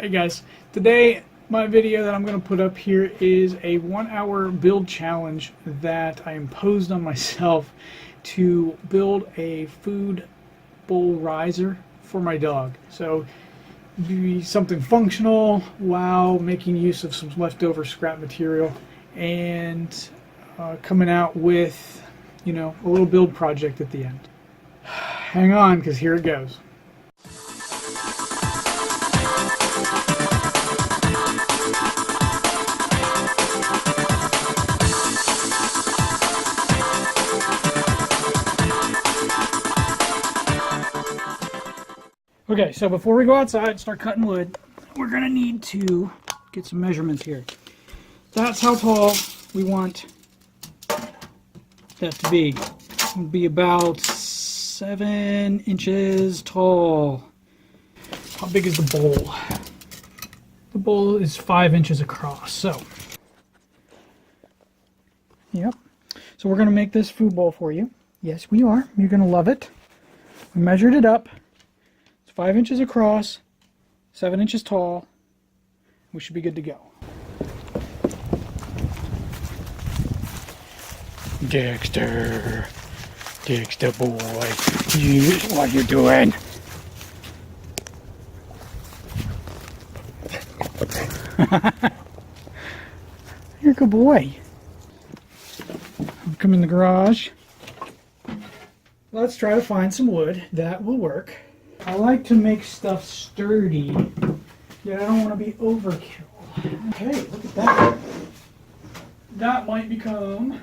Hey guys, today my video that I'm going to put up here is a 1-hour build challenge that I imposed on myself to build a food bowl riser for my dog. So be something functional while making use of some leftover scrap material and coming out with, you know, a little build project at the end. Hang on, because here it goes. Okay, so before we go outside and start cutting wood, we're going to need to get some measurements here. That's how tall we want that to be. It'll be about 7 inches tall. How big is the bowl? The bowl is 5 inches across, so. Yep. So we're going to make this food bowl for you. Yes, we are. You're going to love it. We measured it up. 5 inches across, 7 inches tall. We should be good to go. Dexter, Dexter boy, what you doing? You're a good boy. Come in the garage. Let's try to find some wood that will work. I like to make stuff sturdy, yet I don't want to be overkill. Okay, look at that. That might become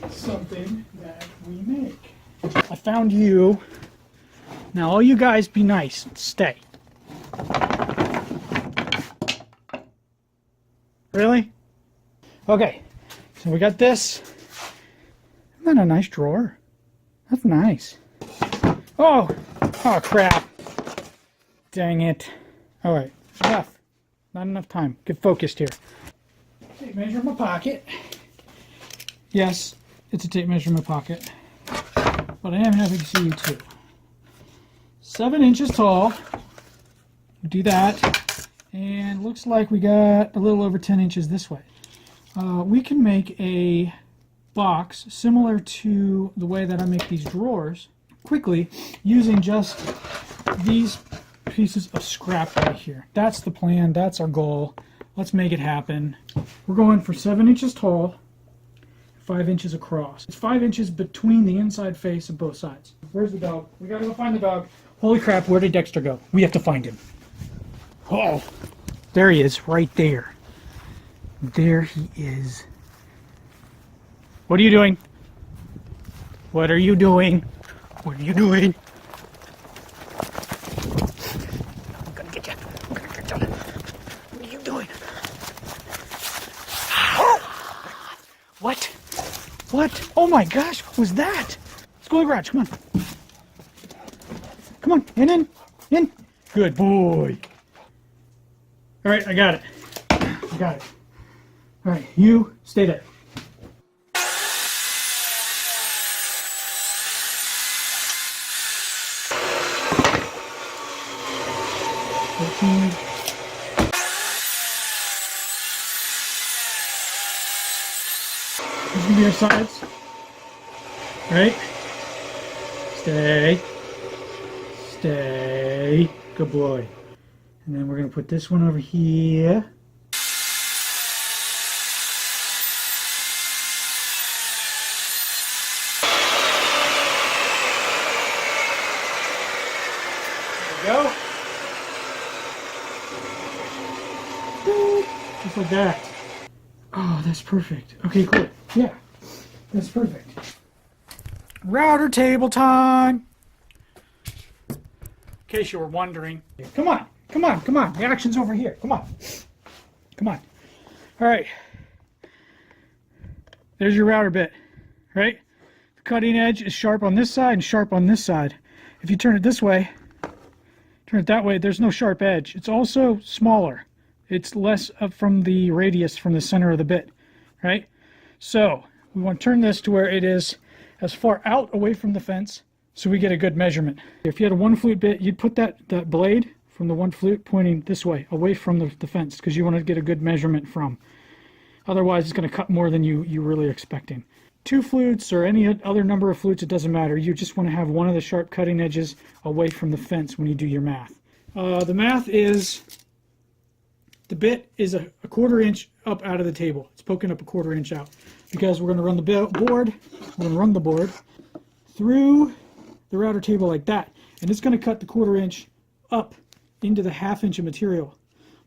something that we make. I found you. Now all you guys be nice. Stay. Really? Okay, so we got this. Isn't that a nice drawer? That's nice. Oh crap. Dang it. Alright, enough. Not enough time. Get focused here. Tape measure in my pocket. Yes, it's a tape measure in my pocket. But I am happy to see you too. 7 inches tall. Do that. And looks like we got a little over 10 inches this way. We can make a box similar to the way that I make these drawers quickly using just these pieces of scrap right here. That's the plan. That's our goal. Let's make it happen. We're going for 7 inches tall, 5 inches across. It's 5 inches between the inside face of both sides. Where's the dog? We gotta go find the dog. Holy crap, where did Dexter go? We have to find him. Oh, there he is, right there. There he is. What are you doing? What are you doing? What are you doing? I'm gonna get you. I'm gonna get you. What are you doing? What? What? Oh my gosh, what was that? Let's go to the garage, come on. Come on, in. Good boy. Alright, I got it. I got it. Alright, you stay there. These can be our sides. Right? Stay. Stay. Good boy. And then we're going to put this one over here. There we go. Just like that. Oh, that's perfect. Okay, cool. Yeah, that's perfect. Router table time! In case you were wondering. Come on, come on, come on. The action's over here. Come on. Come on. Alright. There's your router bit. Right? The cutting edge is sharp on this side and sharp on this side. If you turn it this way, turn it that way, there's no sharp edge. It's also smaller. It's less up from the radius from the center of the bit, right? So we want to turn this to where it is as far out away from the fence so we get a good measurement. If you had a 1 flute bit, you'd put that blade from the one flute pointing this way, away from the fence, because you want to get a good measurement from. Otherwise, it's going to cut more than you're really expecting. 2 flutes or any other number of flutes, it doesn't matter. You just want to have one of the sharp cutting edges away from the fence when you do your math. The math is, the bit is a 1/4 inch up out of the table. It's poking up a 1/4 inch out, because we're going to run the board through the router table like that, and it's going to cut the 1/4 inch up into the 1/2 inch of material.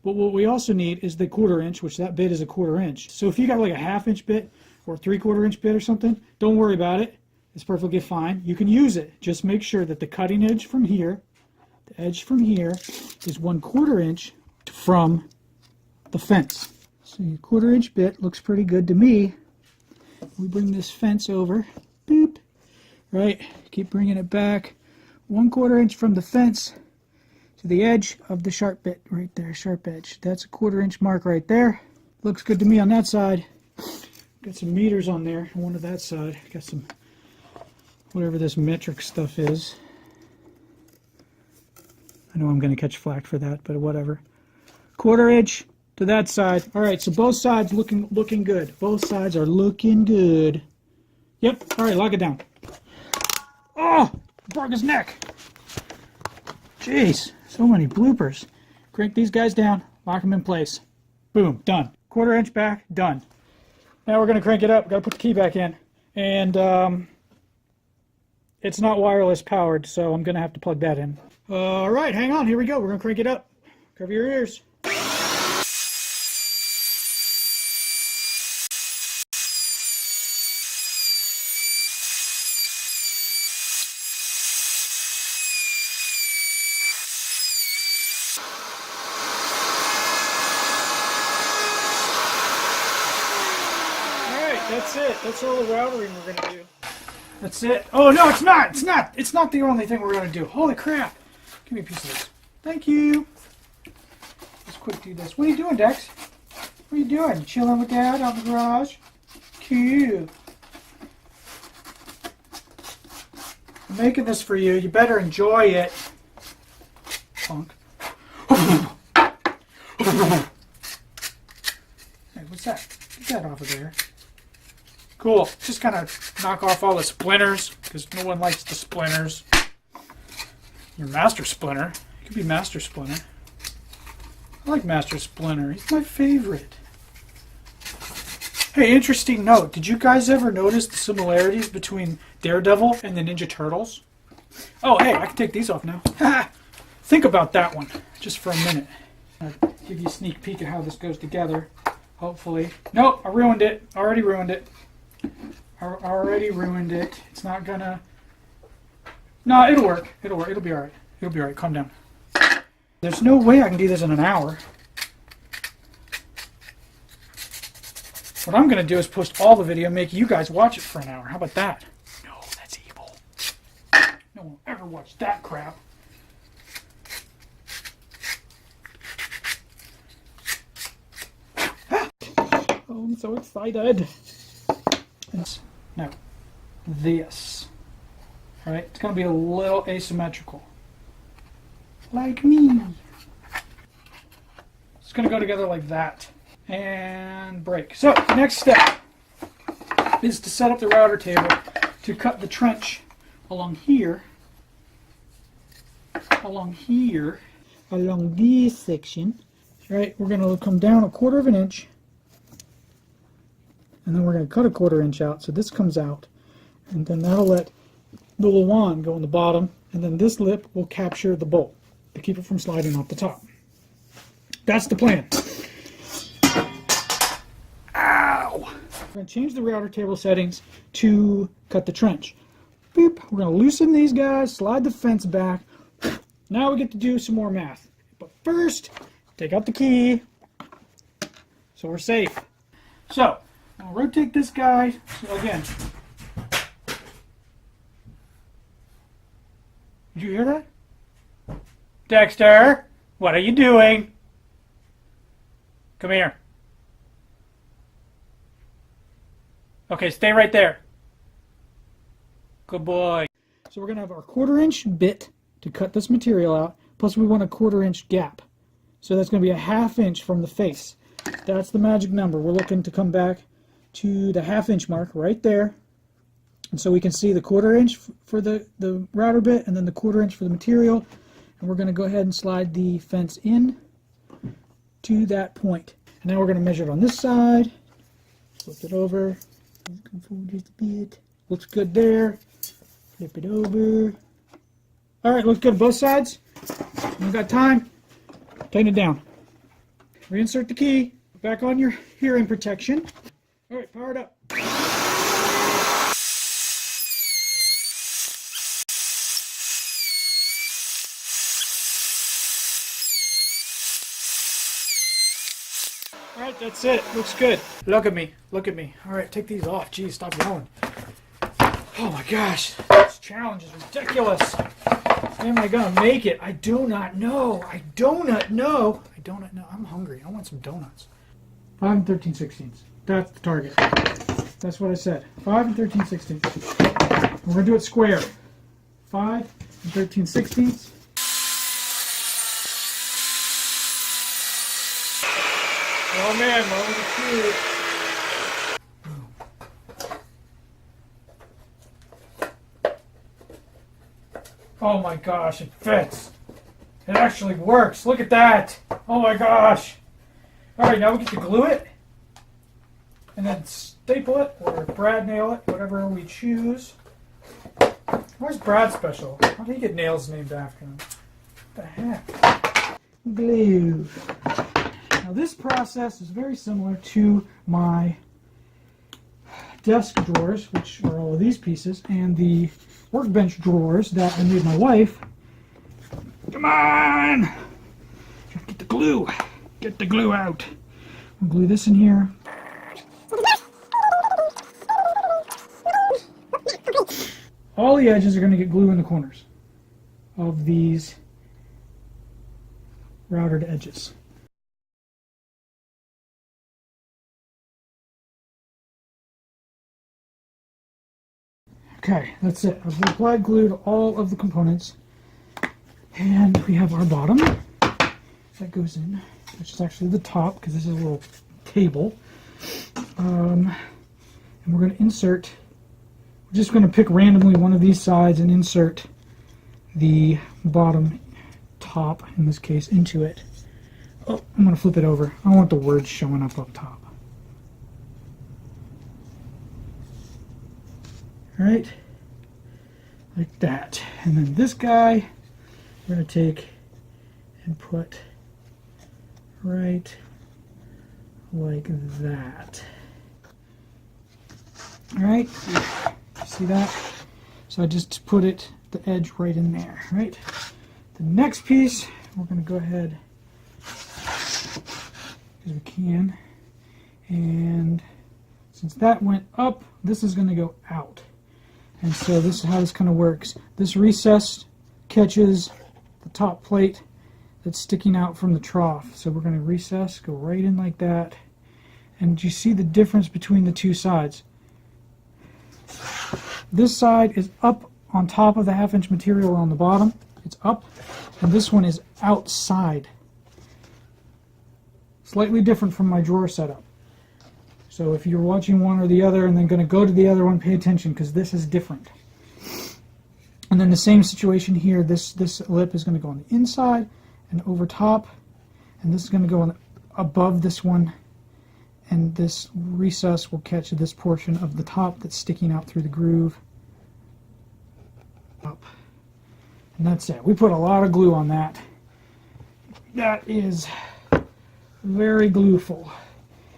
But what we also need is the 1/4 inch, which that bit is a 1/4 inch. So if you got like a 1/2 inch bit or a 3/4 inch bit or something, don't worry about it. It's perfectly fine. You can use it. Just make sure that the cutting edge from here, the edge from here, is 1/4 inch from the fence. So your 1/4 inch bit looks pretty good to me. We bring this fence over, boop, right? Keep bringing it back, 1/4 inch from the fence to the edge of the sharp bit right there, sharp edge. That's a 1/4 inch mark right there. Looks good to me on that side. Got some meters on there, one of that side. Got some, whatever this metric stuff is. I know I'm going to catch flack for that, but whatever. 1/4 inch to that side. All right, so both sides looking good. Both sides are looking good. Yep. All right, lock it down. Oh, broke his neck. Jeez, so many bloopers. Crank these guys down, lock them in place. Boom, done. 1/4 inch back, done. Now we're going to crank it up. Got to put the key back in. And it's not wireless powered, so I'm going to have to plug that in. All right, hang on. Here we go. We're going to crank it up. Cover your ears. That's it. That's all the routering we're going to do. That's it. Oh, no, it's not. It's not. It's not the only thing we're going to do. Holy crap. Give me a piece of this. Thank you. Let's quick do this. What are you doing, Dex? What are you doing? Chilling with Dad out in the garage? Cute. I'm making this for you. You better enjoy it. Punk. Hey, what's that? Get that off of there. Cool. Just kind of knock off all the splinters, because no one likes the splinters. Your Master Splinter. You could be Master Splinter. I like Master Splinter. He's my favorite. Hey, interesting note. Did you guys ever notice the similarities between Daredevil and the Ninja Turtles? Oh, hey, I can take these off now. Think about that one just for a minute. I'll give you a sneak peek at how this goes together. Hopefully. Nope, I ruined it. Already ruined it. Already ruined it. It's not gonna... No, it'll work. It'll work. It'll be alright. It'll be alright. Calm down. There's no way I can do this in an hour. What I'm gonna do is post all the video and make you guys watch it for an hour. How about that? No, that's evil. No one will ever watch that crap. Oh, I'm so excited. Now, this. Alright, it's going to be a little asymmetrical. Like me. It's going to go together like that. And break. So, the next step is to set up the router table to cut the trench along here. Along this section. Alright, we're going to come down 1/4 inch. And then we're going to cut 1/4 inch out, so this comes out. And then that'll let the little wand go on the bottom, and then this lip will capture the bolt to keep it from sliding off the top. That's the plan. Ow! We're going to change the router table settings to cut the trench. Boop. We're going to loosen these guys, slide the fence back. Now we get to do some more math. But first, take out the key so we're safe. So, I'll rotate this guy. So again, did you hear that? Dexter, what are you doing? Come here. Okay, stay right there. Good boy. So we're going to have our 1/4 inch bit to cut this material out. plus we want a 1/4 inch gap. So that's going to be a 1/2 inch from the face. That's the magic number. We're looking to come back to the 1/2 inch mark right there. And so we can see the 1/4 inch for the router bit and then the 1/4 inch for the material. And we're going to go ahead and slide the fence in to that point. And now we're going to measure it on this side. Flip it over. Come forward just a bit. Looks good there. Flip it over. Alright, looks good on both sides. We've got time. Tighten it down. Reinsert the key. Back on your hearing protection. Alright, power it up. Alright, that's it. Looks good. Look at me. Look at me. Alright, take these off. Geez, stop yelling. Oh my gosh. This challenge is ridiculous. Am I going to make it? I do not know. I do not know. I do not know. I'm hungry. I want some donuts. 5 and 13/16. That's the target. That's what I said. 5 and 13/16. We're going to do it square. 5 and 13/16. Oh man, moment of truth. Oh my gosh, it fits. It actually works. Look at that. Oh my gosh. Alright, now we get to glue it. And then staple it, or brad nail it, whatever we choose. Where's Brad Special? How did he get nails named after him? What the heck? Glue. Now this process is very similar to my desk drawers, which are all of these pieces, and the workbench drawers that I made my wife. Come on! Get the glue. Get the glue out. I'll glue this in here. All the edges are going to get glue in the corners of these routed edges. Okay, that's it. I've applied glue to all of the components. And we have our bottom. That goes in, which is actually the top, because this is a little table. And we're going to insert, we're just going to pick randomly one of these sides and insert the bottom top, in this case, into it. Oh, I'm going to flip it over. I don't want the words showing up top. Alright, like that. And then this guy, we're going to take and put right like that. Alright, see that? So I just put it, the edge right in there, right? The next piece, we're going to go ahead, because we can, and since that went up, this is going to go out. And so this is how this kind of works. This recess catches the top plate that's sticking out from the trough. So we're going to recess, go right in like that. And you see the difference between the two sides. This side is up on top of the 1/2 inch material on the bottom. It's up. And this one is outside. Slightly different from my drawer setup. So if you're watching one or the other and then going to go to the other one, pay attention, because this is different. And then the same situation here. This lip is going to go on the inside and over top, and this is going to go on above this one, and this recess will catch this portion of the top that's sticking out through the groove. Up. And that's it. We put a lot of glue on that. That is very glueful.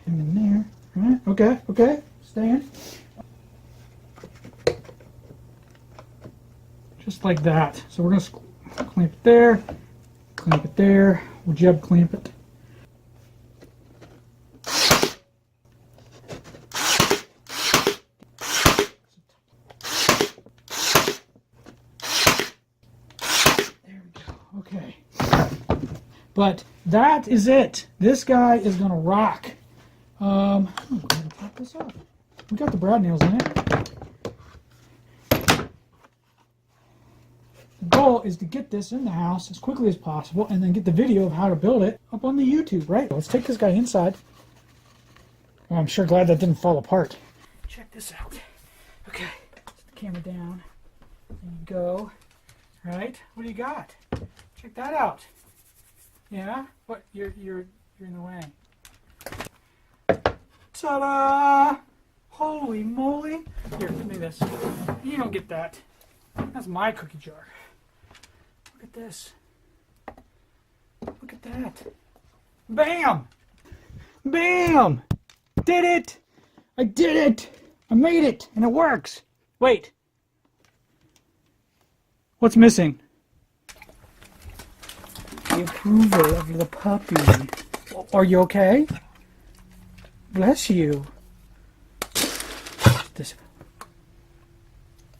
And in there. Right, okay, staying. Just like that. So we're going to clamp it there, we'll jab clamp it. There we go, okay. But that is it. This guy is going to rock. I'm going to pop this up. We got the brad nails in it. The goal is to get this in the house as quickly as possible and then get the video of how to build it up on the YouTube, right? Let's take this guy inside. Oh, I'm sure glad that didn't fall apart. Check this out. Okay, set the camera down. There you go. Right? What do you got? Check that out. Yeah? What? You're in the way. Ta-da! Holy moly! Here, give me this. You don't get that. That's my cookie jar. Look at this. Look at that. Bam! Bam! Did it! I did it! I made it! And it works! Wait. What's missing? The approval of the puppy. Are you okay? Bless you. This.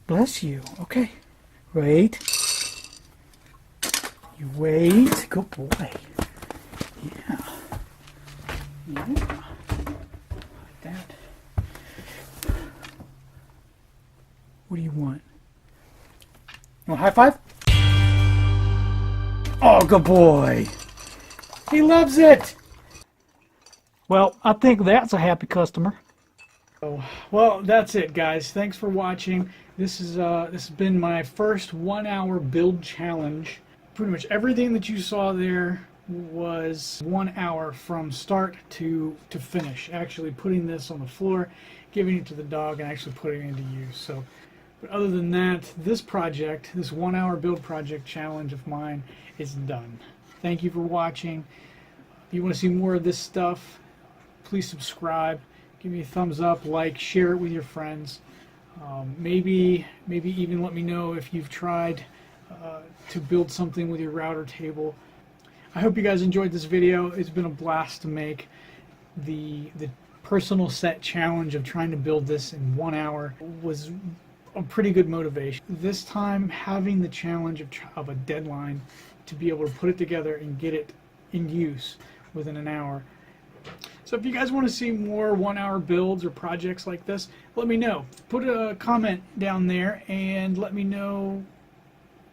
Bless you. Okay. Wait. You wait. Good boy. Yeah. Yeah. Like that. What do you want? You want a high five? Oh, good boy. He loves it. Well, I think that's a happy customer. Oh, well, that's it, guys. Thanks for watching. This has been my first 1 hour build challenge. Pretty much everything that you saw there was 1 hour from start to finish. Actually putting this on the floor, giving it to the dog, and actually putting it into use. So, but other than that, this project, this 1 hour build project challenge of mine is done. Thank you for watching. If you want to see more of this stuff, please subscribe. Give me a thumbs up, like, share it with your friends. Maybe even let me know if you've tried to build something with your router table. I hope you guys enjoyed this video. It's been a blast to make. The personal set challenge of trying to build this in 1 hour was a pretty good motivation. This time, having the challenge of a deadline to be able to put it together and get it in use within an hour. So if you guys want to see more 1 hour builds or projects like this, let me know. Put a comment down there and let me know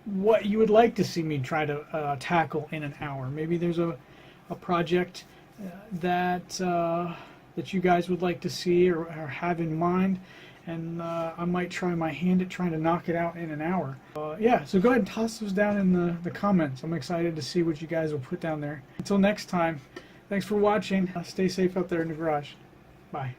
what you would like to see me try to tackle in an hour. Maybe there's a project that you guys would like to see or have in mind, and I might try my hand at trying to knock it out in an hour. Yeah, so go ahead and toss those down in the comments. I'm excited to see what you guys will put down there. Until next time, thanks for watching. Stay safe out there in the garage. Bye.